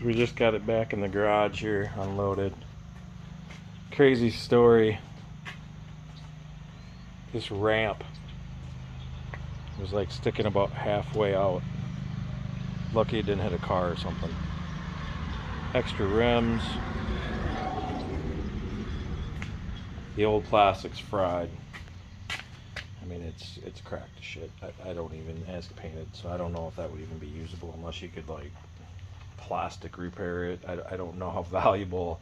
So we just got it back in the garage here, unloaded. Crazy story. This ramp was like sticking about halfway out. Lucky it didn't hit a car or something. Extra rims. The old plastic's fried. I mean, it's cracked to shit. I don't even, as painted, so I don't know if that would even be usable unless you could like plastic repair it. I don't know how valuable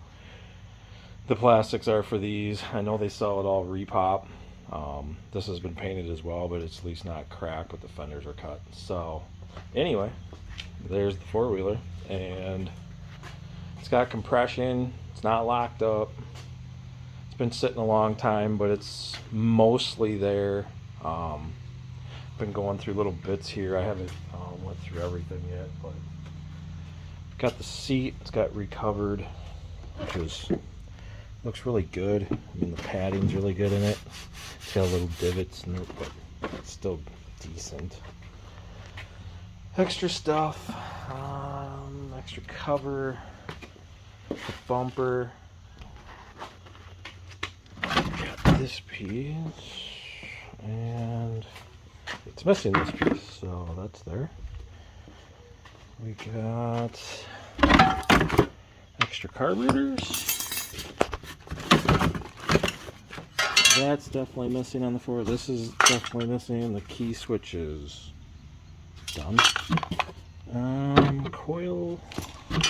the plastics are for these. I know they sell it all repop. This has been painted as well, but it's at least not cracked, but the fenders are cut. So anyway, there's the four-wheeler, and it's got compression. It's not locked up. It's been sitting a long time, but it's mostly there. Been going through little bits here. I haven't went through everything yet, but got the seat. It's got recovered, which is looks really good. I mean, the padding's really good in it. It's got little divots in it, but it's still decent. Extra stuff, extra cover, the bumper. Got this piece, and it's missing this piece, so that's there. We got extra carburetors. That's definitely missing on the floor. This is definitely missing. The key switches done. Coil. Right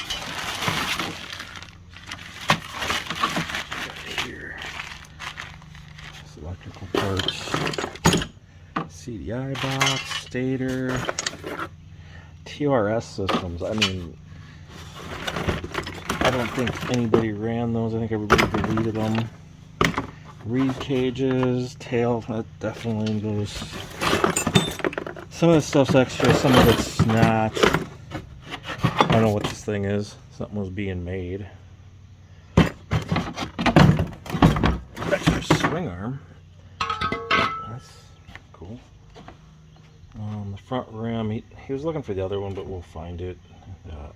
here. This electrical parts. CDI box, stator, TRS systems. I mean, I don't think anybody ran those. I think everybody deleted them. Reed cages, tail, that definitely goes. Some of the stuff's extra, some of it's not. I don't know what this thing is. Something was being made. Extra swing arm. That's cool. The front rim, he was looking for the other one, but we'll find it.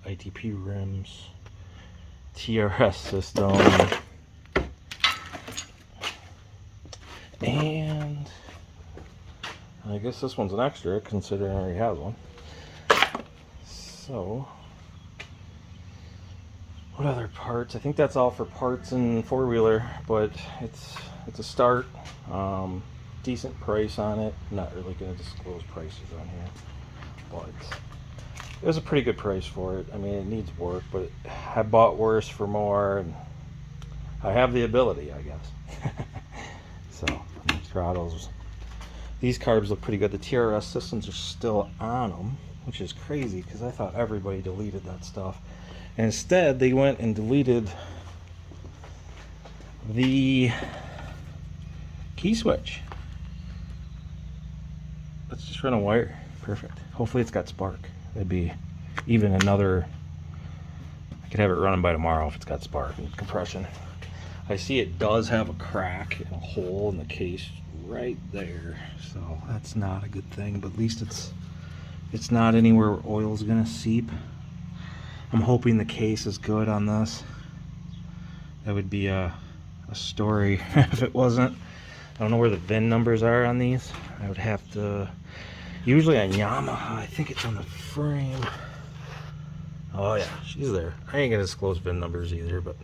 ITP rims. TRS system. And I guess this one's an extra, considering I already have one. So, what other parts? I think that's all for parts and four-wheeler, but it's a start. Decent price on it. I'm not really going to disclose prices on here, but it was a pretty good price for it. I mean, it needs work, but I bought worse for more, and I have the ability, I guess. So, throttles. These carbs look pretty good. The TRS systems are still on them, which is crazy because I thought everybody deleted that stuff. And instead, they went and deleted the key switch. Let's just run a wire. Perfect. Hopefully it's got spark. That'd be even another. I could have it running by tomorrow if it's got spark and compression. I see it does have a crack and a hole in the case right there, so that's not a good thing, but at least it's not anywhere where oil's gonna seep. I'm hoping the case is good on this. That would be a story if it wasn't. I don't know where the VIN numbers are on these. I would have to, usually on Yamaha, I think it's on the frame. Oh yeah, she's there. I ain't gonna disclose VIN numbers either, but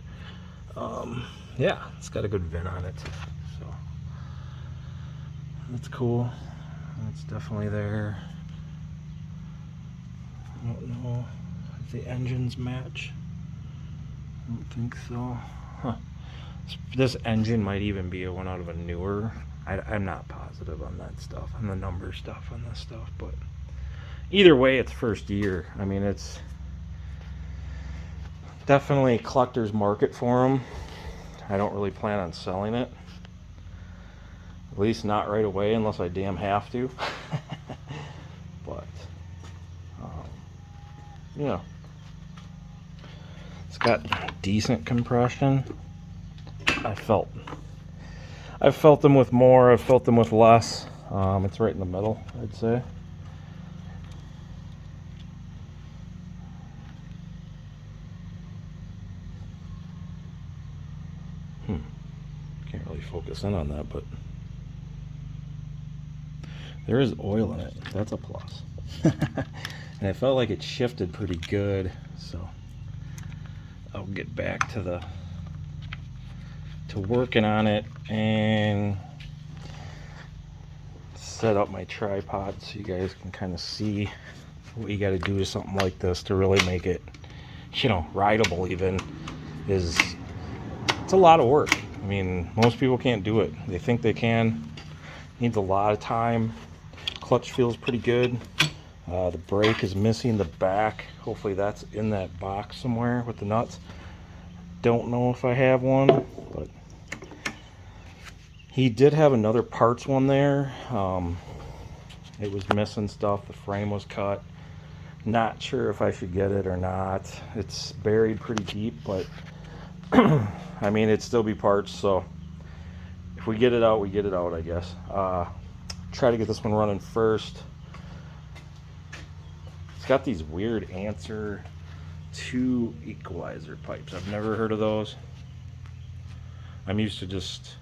yeah, it's got a good VIN on it, so that's cool. It's definitely there. I don't know if the engines match. I don't think so. Huh. This engine might even be one out of a newer. I'm not positive on that stuff, on the number stuff on this stuff, but either way, it's first year. I mean, it's definitely a collector's market for them. I don't really plan on selling it. At least not right away unless I damn have to. But, you know. It's got decent compression. I've felt them with more, I've felt them with less. It's right in the middle, I'd say. focus in on that, but there is oil in it. That's a plus. And I felt like it shifted pretty good, so I'll get back to working on it and set up my tripod so you guys can kind of see what you got to do to something like this to really make it, you know, rideable. Even it's a lot of work. I mean, most people can't do it. They think they can. Needs a lot of time. Clutch feels pretty good. The brake is missing the back. Hopefully that's in that box somewhere with the nuts. Don't know if I have one, but he did have another parts one there. It was missing stuff. The frame was cut. Not sure if I should get it or not. It's buried pretty deep, but I mean, it'd still be parts, so if we get it out, we get it out, I guess. Try to get this one running first. It's got these weird Answer 2 equalizer pipes. I've never heard of those. I'm used to just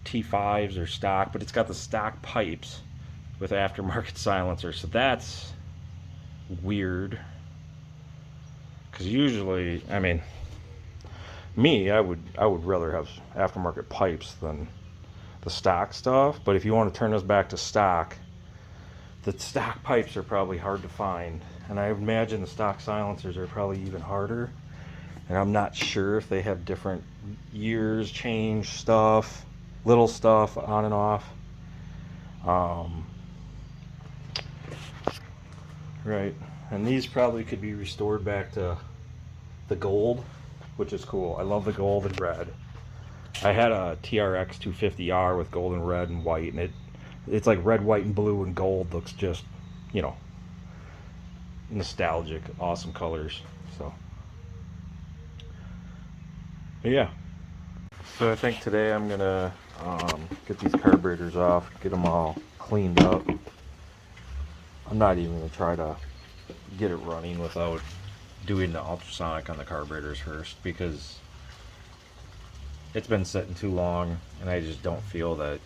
T5s or stock, but it's got the stock pipes with aftermarket silencer, so that's weird. Because usually, I mean, I would rather have aftermarket pipes than the stock stuff, but if you want to turn this back to stock, the stock pipes are probably hard to find, and I imagine the stock silencers are probably even harder, and I'm not sure if they have different years change stuff, little stuff on and off. Right, and these probably could be restored back to the gold, which is cool. I love the gold and red. I had a TRX 250R with gold and red and white, and it's like red, white, and blue and gold. Looks just, you know, nostalgic, awesome colors. So, but yeah. So I think today I'm gonna get these carburetors off, get them all cleaned up. I'm not even gonna try to get it running without doing the ultrasonic on the carburetors first, because it's been sitting too long and I just don't feel that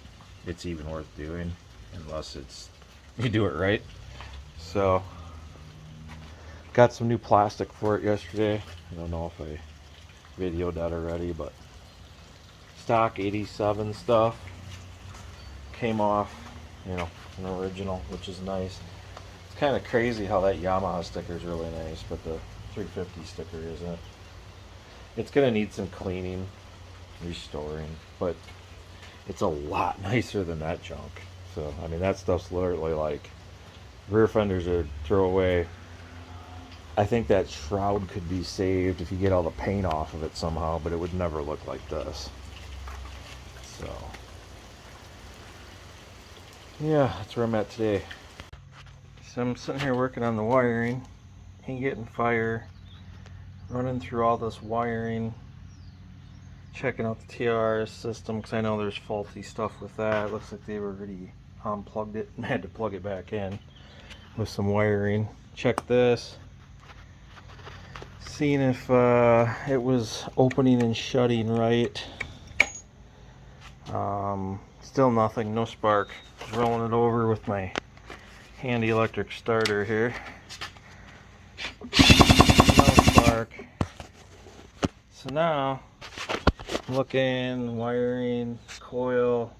it's even worth doing unless you do it right. So got some new plastic for it yesterday. I don't know if I videoed that already, but stock 87 stuff came off, you know, an original, which is nice. It's kind of crazy how that Yamaha sticker is really nice, but the 350 sticker isn't. It's gonna need some cleaning, restoring, but it's a lot nicer than that junk. So I mean, that stuff's literally like rear fenders are throw away. I think that shroud could be saved if you get all the paint off of it somehow, but it would never look like this. So yeah, that's where I'm at today. So I'm sitting here working on the wiring, ain't getting fire, running through all this wiring, checking out the TRS system, because I know there's faulty stuff with that. It looks like they've already unplugged it and had to plug it back in with some wiring. Check this, seeing if it was opening and shutting right. Still nothing, no spark. Rolling it over with my handy electric starter here. No spark. So now looking, wiring, coil.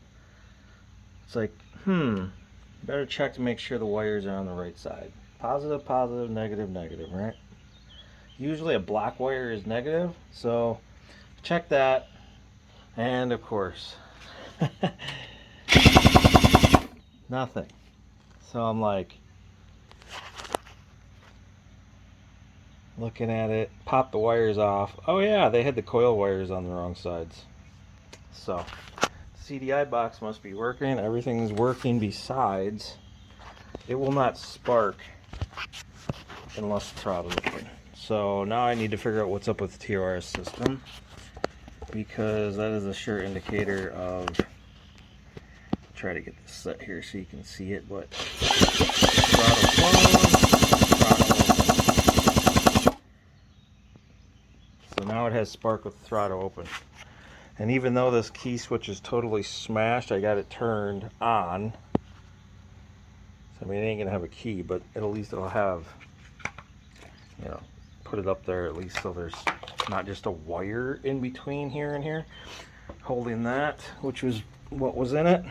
It's like, better check to make sure the wires are on the right side. Positive, positive, negative, negative, right? Usually a black wire is negative, so check that. And of course, nothing. So I'm like, looking at it, pop the wires off. Oh yeah, they had the coil wires on the wrong sides. So CDI box must be working. Everything's working, besides it will not spark unless the throttle's open. So now I need to figure out what's up with the TRS system, because that is a sure indicator of, try to get this set here so you can see it, but throttle closed, throttle open. So now it has spark with the throttle open. And even though this key switch is totally smashed, I got it turned on. So, I mean, it ain't gonna have a key, but at least it'll have, you know, put it up there at least so there's not just a wire in between here and here holding that, which was what was in it.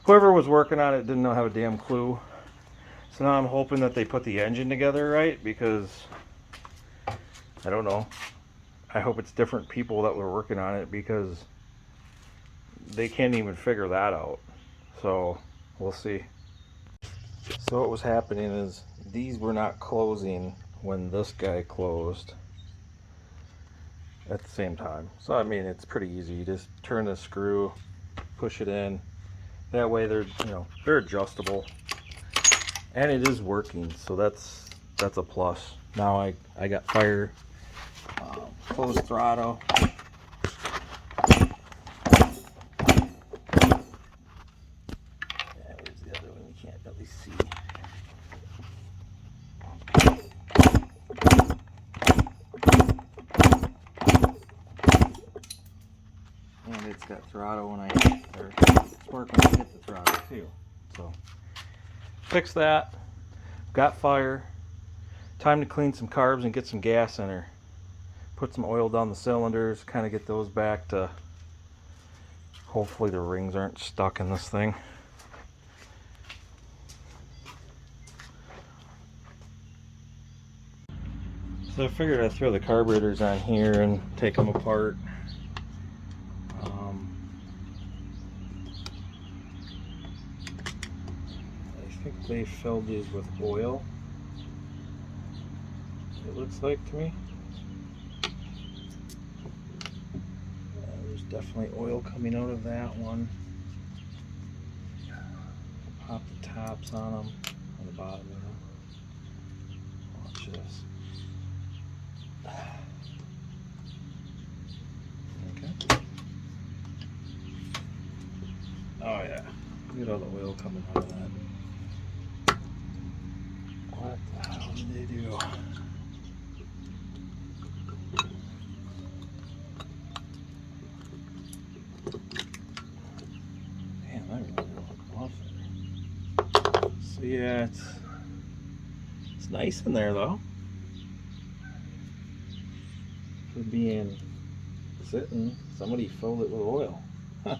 Whoever was working on it didn't have a damn clue. So now I'm hoping that they put the engine together right, because I don't know. I hope it's different people that were working on it, because they can't even figure that out. So we'll see. So what was happening is these were not closing when this guy closed at the same time. So I mean, it's pretty easy. You just turn the screw, push it in. That way they're, you know, they're adjustable. And it is working, so that's a plus. Now I got fire, closed throttle. Where's the other one? You can't really see. And it's got throttle when I hit, or spark when I hit the throttle too. So fix that. Got fire. Time to clean some carbs and get some gas in her. Put some oil down the cylinders, kind of get those back to, hopefully the rings aren't stuck in this thing. So I figured I'd throw the carburetors on here and take them apart. I think they filled these with oil, it looks like to me. There's definitely oil coming out of that one. Pop the tops on them, on the bottom of them. Watch this. Okay. Oh yeah, look at all the oil coming out of that. What the hell did they do? Man, that really look off there. So yeah, it's nice in there though. For being sitting, somebody filled it with oil. Huh.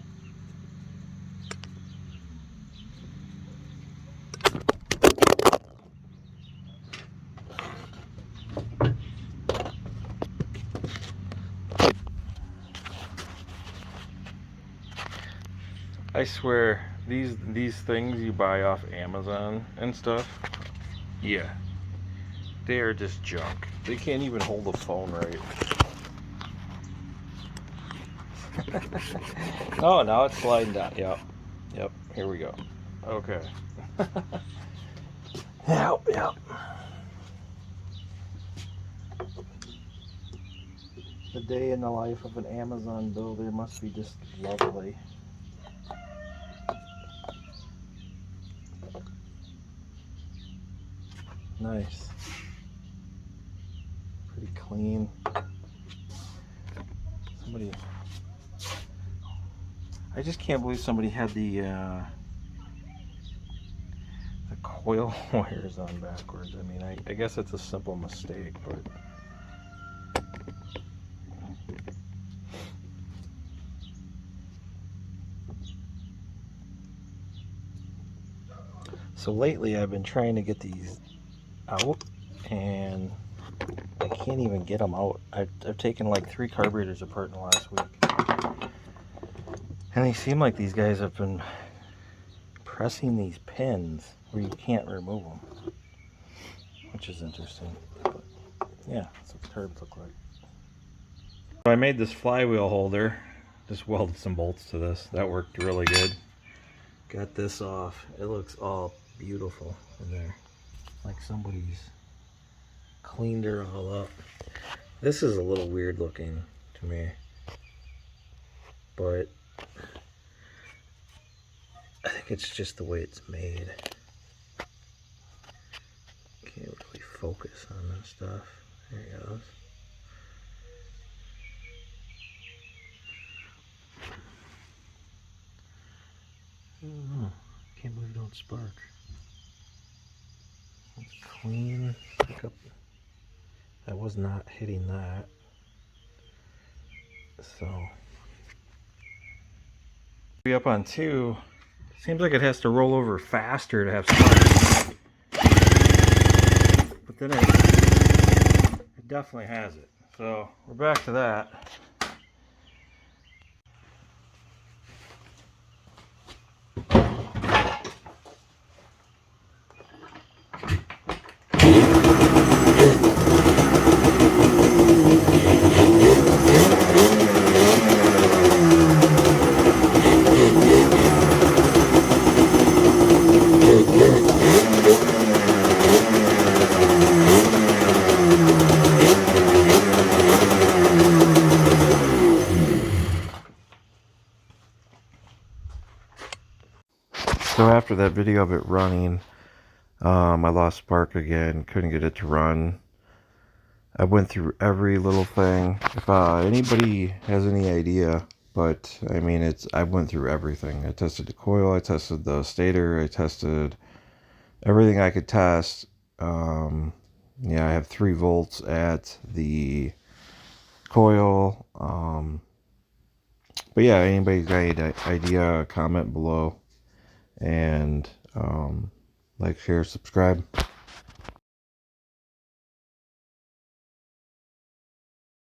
I swear, these things you buy off Amazon and stuff, yeah, they are just junk. They can't even hold the phone right. Oh, now it's sliding down. Yep, here we go. Okay. Yep. The day in the life of an Amazon builder must be just lovely. Nice. Pretty clean. I just can't believe somebody had the coil wires on backwards. I mean, I guess it's a simple mistake, but so lately I've been trying to get these out, and I can't even get them out. I've taken like 3 carburetors apart in the last week, and they seem like these guys have been pressing these pins where you can't remove them, which is interesting. But yeah, that's what the carbs look like. So I made this flywheel holder, just welded some bolts to this. That worked really good. Got this off. It looks all beautiful in there, like somebody's cleaned her all up. This is a little weird looking to me, but I think it's just the way it's made. Can't really focus on this stuff. There it goes. Can't believe it don't spark. Let's clean pickup. I was not hitting that. So be up on 2. Seems like it has to roll over faster to have spark. But then it definitely has it. So we're back to that. So after that video of it running, I lost spark again, couldn't get it to run. I went through every little thing. If anybody has any idea, but I mean, I went through everything. I tested the coil, I tested the stator, I tested everything I could test. Yeah, I have 3 volts at the coil. But yeah, anybody's got any idea, comment below. And like, share, subscribe.